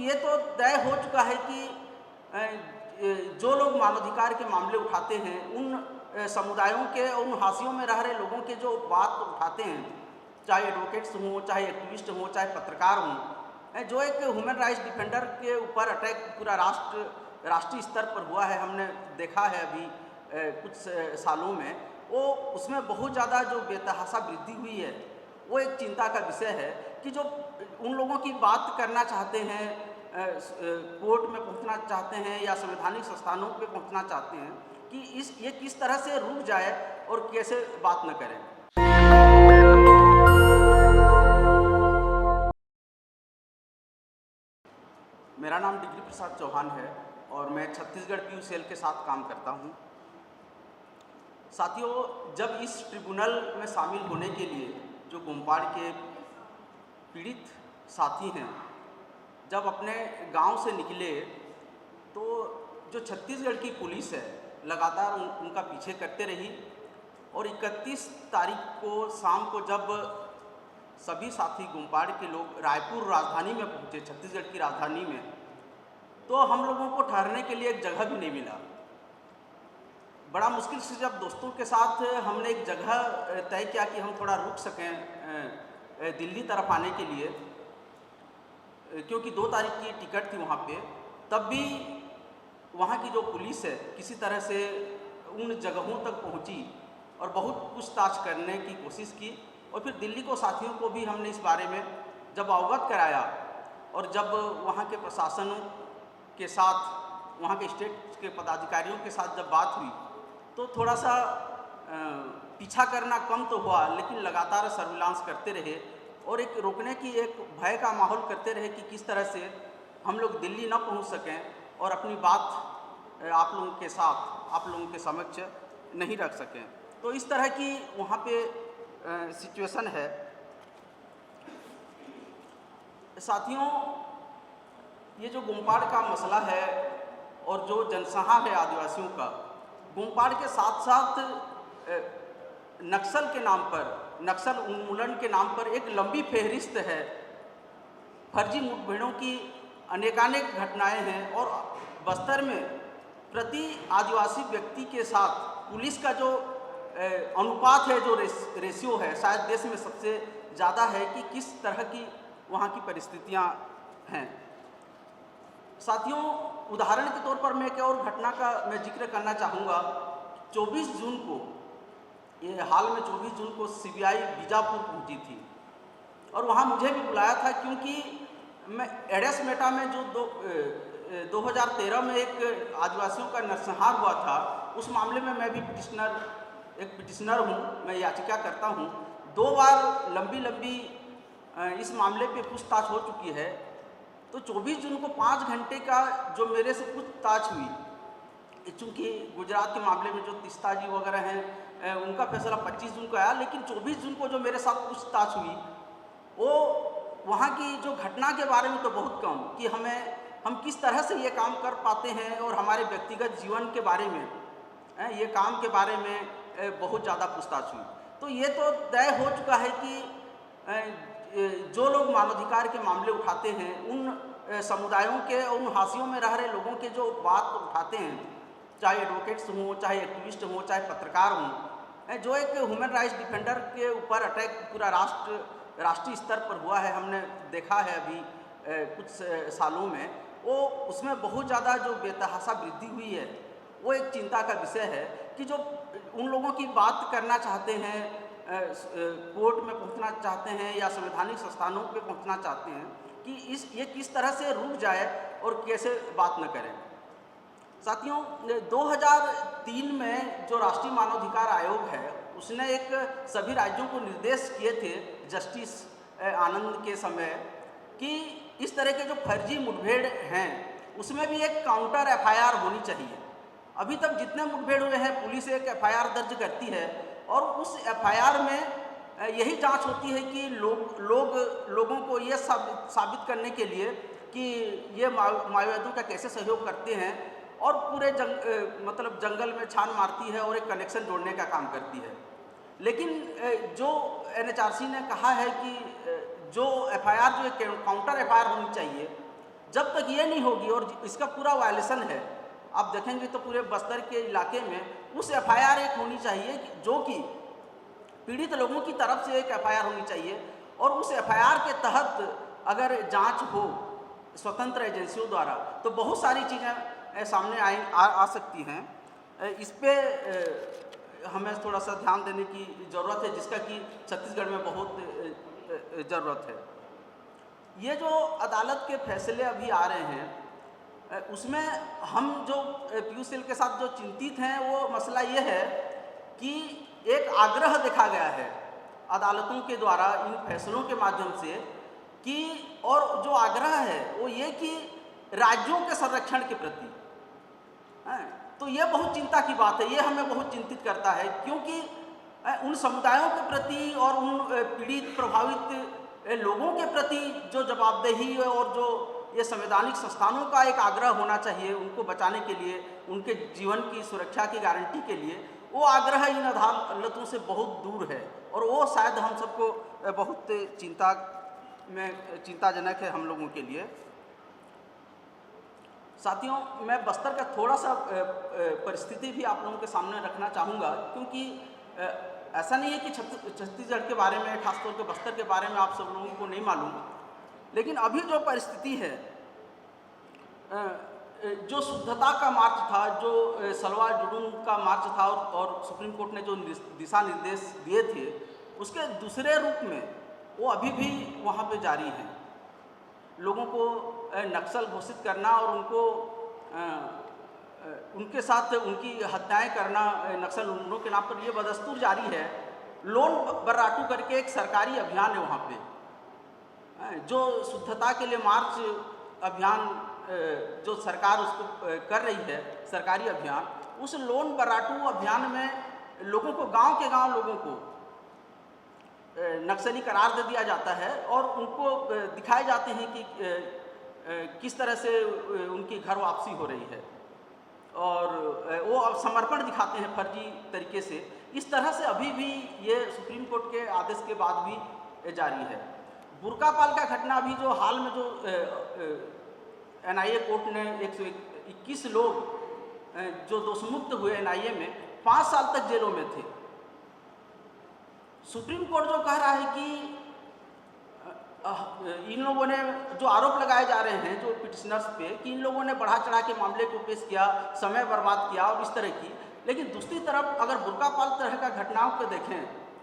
ये तो तय हो चुका है कि जो लोग मानवाधिकार के मामले उठाते हैं उन समुदायों के, उन हाशियों में रह रहे लोगों के जो बात उठाते हैं, चाहे एडवोकेट्स हों, चाहे एक्टिविस्ट हों, चाहे पत्रकार हों, जो एक ह्यूमन राइट्स डिफेंडर के ऊपर अटैक पूरा राष्ट्रीय स्तर पर हुआ है, हमने देखा है अभी कुछ सालों में, वो उसमें बहुत ज़्यादा जो बेतहाशा वृद्धि हुई है वो एक चिंता का विषय है कि जो उन लोगों की बात करना चाहते हैं, कोर्ट में पहुंचना चाहते हैं या संवैधानिक संस्थानों पे पहुंचना चाहते हैं कि ये किस तरह से रुक जाए और कैसे बात न करें। मेरा नाम डिग्री प्रसाद चौहान है और मैं छत्तीसगढ़ पीयू सेल के साथ काम करता हूं। साथियों, जब इस ट्रिब्यूनल में शामिल होने के लिए जो गोमपाड़ के पीड़ित साथी हैं, जब अपने गांव से निकले तो जो छत्तीसगढ़ की पुलिस है लगातार उनका पीछे करते रही और 31 तारीख को शाम को जब सभी साथी गोमपाड़ के लोग रायपुर राजधानी में पहुंचे, छत्तीसगढ़ की राजधानी में, तो हम लोगों को ठहरने के लिए एक जगह भी नहीं मिला। बड़ा मुश्किल से जब दोस्तों के साथ हमने एक जगह तय किया कि हम थोड़ा रुक सकें दिल्ली तरफ आने के लिए, क्योंकि 2 तारीख की टिकट थी वहाँ पे, तब भी वहाँ की जो पुलिस है किसी तरह से उन जगहों तक पहुँची और बहुत पूछताछ करने की कोशिश की और फिर दिल्ली को साथियों को भी हमने इस बारे में जब अवगत कराया और जब वहाँ के प्रशासनों के साथ, वहाँ के स्टेट के पदाधिकारियों के साथ जब बात हुई तो थोड़ा सा पीछा करना कम तो हुआ, लेकिन लगातार सर्विलांस करते रहे और एक रोकने की, एक भय का माहौल करते रहे कि किस तरह से हम लोग दिल्ली न पहुंच सकें और अपनी बात आप लोगों के साथ, आप लोगों के समक्ष नहीं रख सकें। तो इस तरह की वहाँ पे सिचुएशन है। साथियों, ये जो गोमपाड़ का मसला है और जो जनसंहार है आदिवासियों का, गोमपाड़ के साथ साथ नक्सल के नाम पर, नक्सल उन्मूलन के नाम पर एक लंबी फेहरिस्त है। फर्जी मुठभेड़ों की अनेकानेक घटनाएं हैं और बस्तर में प्रति आदिवासी व्यक्ति के साथ पुलिस का जो अनुपात है, जो रेशियो है, शायद देश में सबसे ज़्यादा है कि किस तरह की वहाँ की परिस्थितियाँ हैं। साथियों, उदाहरण के तौर पर मैं एक और घटना का मैं जिक्र करना चाहूँगा। 24 जून को, ये हाल में 24 जून को सीबीआई बीजापुर पहुंची थी और वहाँ मुझे भी बुलाया था, क्योंकि मैं एडेसमेटा में जो 2013 में एक आदिवासियों का नरसंहार हुआ था, उस मामले में मैं भी पिटिशनर हूँ, मैं याचिका करता हूँ। 2 बार लंबी इस मामले पे पूछताछ हो चुकी है। तो 24 जून को 5 घंटे का जो मेरे से पूछताछ हुई, चूँकि गुजरात के मामले में जो तीस्ता जी वगैरह हैं उनका फैसला 25 जून को आया, लेकिन 24 जून को जो मेरे साथ पूछताछ हुई वो वहाँ की जो घटना के बारे में तो बहुत कम, कि हम किस तरह से ये काम कर पाते हैं और हमारे व्यक्तिगत जीवन के बारे में, ये काम के बारे में बहुत ज़्यादा पूछताछ हुई। तो ये तो तय हो चुका है कि जो लोग मानवाधिकार के मामले उठाते हैं उन समुदायों के, उन हाशियों में रह रहे लोगों के जो बात उठाते हैं, चाहे एडवोकेट्स हों, चाहे एक्टिविस्ट हों, चाहे पत्रकार हों, जो एक ह्यूमन राइट्स डिफेंडर के ऊपर अटैक पूरा राष्ट्रीय स्तर पर हुआ है, हमने देखा है अभी कुछ सालों में, वो उसमें बहुत ज़्यादा जो बेतहाशा वृद्धि हुई है वो एक चिंता का विषय है कि जो उन लोगों की बात करना चाहते हैं, कोर्ट में पहुंचना चाहते हैं या संवैधानिक संस्थानों पे पहुंचना चाहते हैं कि ये किस तरह से रुक जाए और कैसे बात न करें। साथियों, 2003 में जो राष्ट्रीय मानवाधिकार आयोग है उसने एक सभी राज्यों को निर्देश किए थे जस्टिस आनंद के समय कि इस तरह के जो फर्जी मुठभेड़ हैं उसमें भी एक काउंटर एफआईआर होनी चाहिए। अभी तक जितने मुठभेड़ हुए हैं पुलिस एक एफआईआर दर्ज करती है और उस एफआईआर में यही जांच होती है कि लोगों को ये साबित करने के लिए कि ये माओवादियों का कैसे सहयोग करते हैं और पूरे जंगल में छान मारती है और एक कनेक्शन जोड़ने का काम करती है। लेकिन जो एनएचआरसी ने कहा है कि जो एफआईआर, जो काउंटर एफआईआर होनी चाहिए जब तक ये नहीं होगी और इसका पूरा वायलेशन है, आप देखेंगे तो पूरे बस्तर के इलाके में उस FIR एक होनी चाहिए जो कि पीड़ित लोगों की तरफ से एक FIR होनी चाहिए, और उस FIR के तहत अगर जांच हो स्वतंत्र एजेंसियों द्वारा तो बहुत सारी चीज़ें सामने आ सकती हैं। इस पे हमें थोड़ा सा ध्यान देने की ज़रूरत है, जिसका कि छत्तीसगढ़ में बहुत ज़रूरत है। ये जो अदालत के फैसले अभी आ रहे हैं, उसमें हम जो पीयूष सेल के साथ जो चिंतित हैं वो मसला ये है कि एक आग्रह देखा गया है अदालतों के द्वारा इन फैसलों के माध्यम से कि, और जो आग्रह है वो ये कि राज्यों के संरक्षण के प्रति, तो ये बहुत चिंता की बात है। ये हमें बहुत चिंतित करता है, क्योंकि उन समुदायों के प्रति और उन पीड़ित प्रभावित लोगों के प्रति जो जवाबदेही और जो ये संवैधानिक संस्थानों का एक आग्रह होना चाहिए उनको बचाने के लिए, उनके जीवन की सुरक्षा की गारंटी के लिए, वो आग्रह इन अदालतों से बहुत दूर है, और वो शायद हम सबको बहुत चिंताजनक है हम लोगों के लिए। साथियों, मैं बस्तर का थोड़ा सा परिस्थिति भी आप लोगों के सामने रखना चाहूँगा, क्योंकि ऐसा नहीं है कि छत्तीसगढ़ के बारे में, खासतौर पर बस्तर के बारे में आप सब लोगों को नहीं मालूम, लेकिन अभी जो परिस्थिति है, जो शुद्धता का मार्च था, जो सलवार जुडून का मार्च था, और सुप्रीम कोर्ट ने जो दिशा निर्देश दिए थे उसके दूसरे रूप में वो अभी भी वहाँ पे जारी है। लोगों को नक्सल घोषित करना और उनके साथ उनकी हत्याएं करना नक्सल उन्मुखों के नाम पर, ये बदस्तूर जारी है। लोन बर्राटू करके एक सरकारी अभियान है वहाँ पे, जो शुद्धता के लिए मार्च अभियान जो सरकार उसको कर रही है, सरकारी अभियान, उस लोन बर्राटू अभियान में लोगों को, गांव के गांव लोगों को नक्सली करार दे दिया जाता है, और उनको दिखाए जाते हैं कि किस तरह से उनकी घर वापसी हो रही है, और वो अब समर्पण दिखाते हैं फर्जी तरीके से। इस तरह से अभी भी ये सुप्रीम कोर्ट के आदेश के बाद भी जारी है। बुर्कापाल का घटना अभी जो हाल में जो NIA कोर्ट ने 121 लोग जो दोषमुक्त हुए NIA में 5 साल तक जेलों में थे। सुप्रीम कोर्ट जो कह रहा है कि इन लोगों ने जो आरोप लगाए जा रहे हैं जो पिटिशनर्स पे, कि इन लोगों ने बढ़ा चढ़ा के मामले को पेश किया, समय बर्बाद किया और इस तरह की, लेकिन दूसरी तरफ अगर बुर्कापाल तरह का घटनाओं को देखें,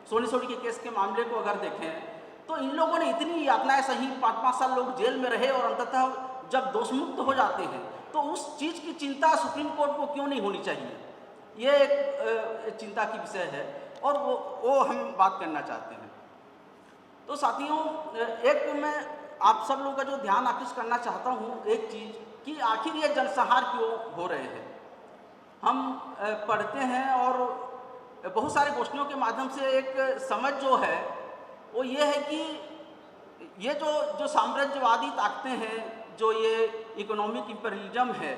सोनी सोनी के केस के मामले को अगर देखें, तो इन लोगों ने इतनी यातनाएं सही, 5-5 साल लोग जेल में रहे, और अंततः जब दोषमुक्त हो जाते हैं तो उस चीज़ की चिंता सुप्रीम कोर्ट को क्यों नहीं होनी चाहिए, ये एक चिंता की विषय है, और वो हम बात करना चाहते हैं। तो साथियों, एक मैं आप सब लोगों का जो ध्यान आकृष्ट करना चाहता हूँ एक चीज़, कि आखिर ये जनसंहार क्यों हो रहे हैं। हम पढ़ते हैं और बहुत सारे गोष्ठियों के माध्यम से एक समझ जो है वो ये है कि ये जो साम्राज्यवादी ताकतें हैं, जो ये इकोनॉमिक इंपीरियलिज्म है,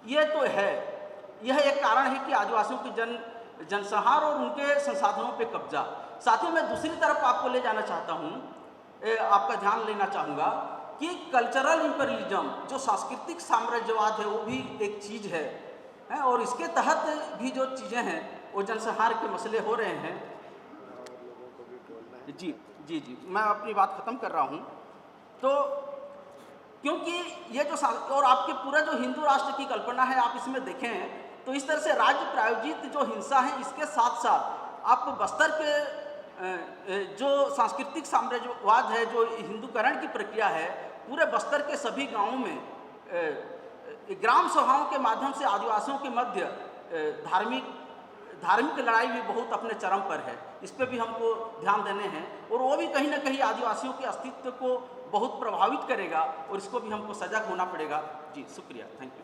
ये तो है, यह एक कारण है कि आदिवासियों की जनसंहार और उनके संसाधनों पे कब्जा। साथ ही मैं दूसरी तरफ आपको ले जाना चाहता हूँ, आपका ध्यान लेना चाहूँगा कि कल्चरल इंपीरियलिज्म, जो सांस्कृतिक साम्राज्यवाद है, वो भी एक चीज़ है, और इसके तहत भी जो चीज़ें हैं वो जनसंहार के मसले हो रहे हैं। जी जी जी, मैं अपनी बात ख़त्म कर रहा हूँ। तो क्योंकि ये जो और आपके पूरा जो हिंदू राष्ट्र की कल्पना है, आप इसमें देखें तो इस तरह से राज्य प्रायोजित जो हिंसा है, इसके साथ साथ आप बस्तर के जो सांस्कृतिक साम्राज्यवाद है, जो हिंदूकरण की प्रक्रिया है, पूरे बस्तर के सभी गांवों में ग्राम सभाओं के माध्यम से आदिवासियों के मध्य धार्मिक लड़ाई भी बहुत अपने चरम पर है। इस पर भी हमको ध्यान देने हैं, और वो भी कहीं ना कहीं आदिवासियों के अस्तित्व को बहुत प्रभावित करेगा, और इसको भी हमको सजग होना पड़ेगा। जी शुक्रिया, थैंक यू।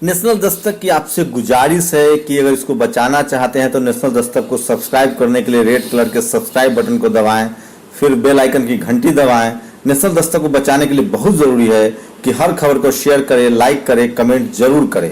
नेशनल दस्तक की आपसे गुजारिश है कि अगर इसको बचाना चाहते हैं तो नेशनल दस्तक को सब्सक्राइब करने के लिए रेड कलर के सब्सक्राइब बटन को दबाएं, फिर बेल आइकन की घंटी दबाएं। नेशनल दस्तक को बचाने के लिए बहुत ज़रूरी है कि हर खबर को शेयर करें, लाइक करें, कमेंट जरूर करें।